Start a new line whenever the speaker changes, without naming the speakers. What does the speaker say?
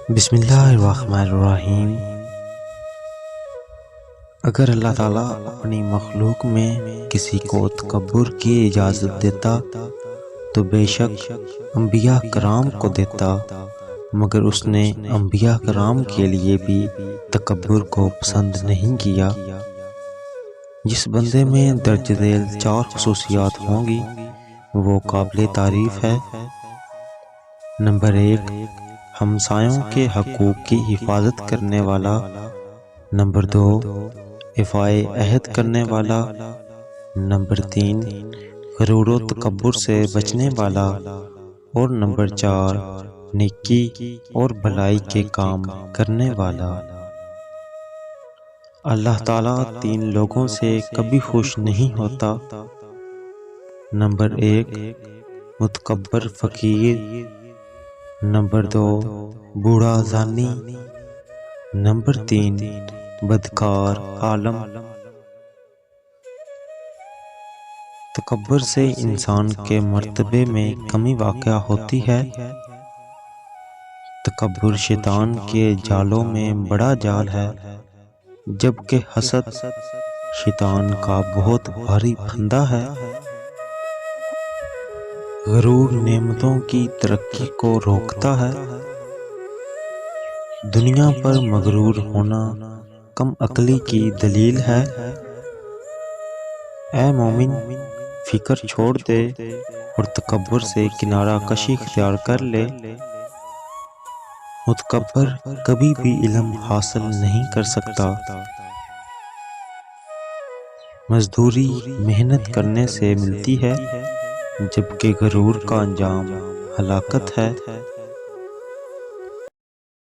بسم اللہ الرحمن الرحیم۔ اگر اللہ تعالیٰ اپنی مخلوق میں کسی کو تکبر کی اجازت دیتا تو بے شک انبیاء کرام کو دیتا، مگر اس نے انبیاء کرام کے لیے بھی تکبر کو پسند نہیں کیا۔ جس بندے میں درج ذیل 4 خصوصیات ہوں گی وہ قابل تعریف ہے۔ نمبر 1، ہمسایوں کے حقوق کی حفاظت کرنے والا۔ نمبر 2، وفائے عہد کرنے والا۔ نمبر 3، غرور و تکبر سے بچنے والا۔ اور نمبر 4، نیکی اور بھلائی کے کام کرنے والا۔ اللہ تعالیٰ 3 لوگوں سے کبھی خوش نہیں ہوتا۔ نمبر 1، متکبر فقیر۔ نمبر 2، بوڑھا زانی۔ نمبر 3، بدکار عالم۔ تکبر سے انسان کے مرتبے میں کمی واقع ہوتی ہے۔ تکبر شیطان کے جالوں میں بڑا جال ہے، جبکہ حسد شیطان کا بہت بھاری پھندا ہے۔ غرور نعمتوں کی ترقی کو روکتا ہے۔ دنیا پر مغرور ہونا کم عقلی کی دلیل ہے۔ اے مومن، فکر چھوڑ دے اور تکبر سے کنارہ کشی اختیار کر لے۔ متکبر کبھی بھی علم حاصل نہیں کر سکتا۔ مزدوری محنت کرنے سے ملتی ہے، جبکہ غرور کا انجام ہلاکت ہے۔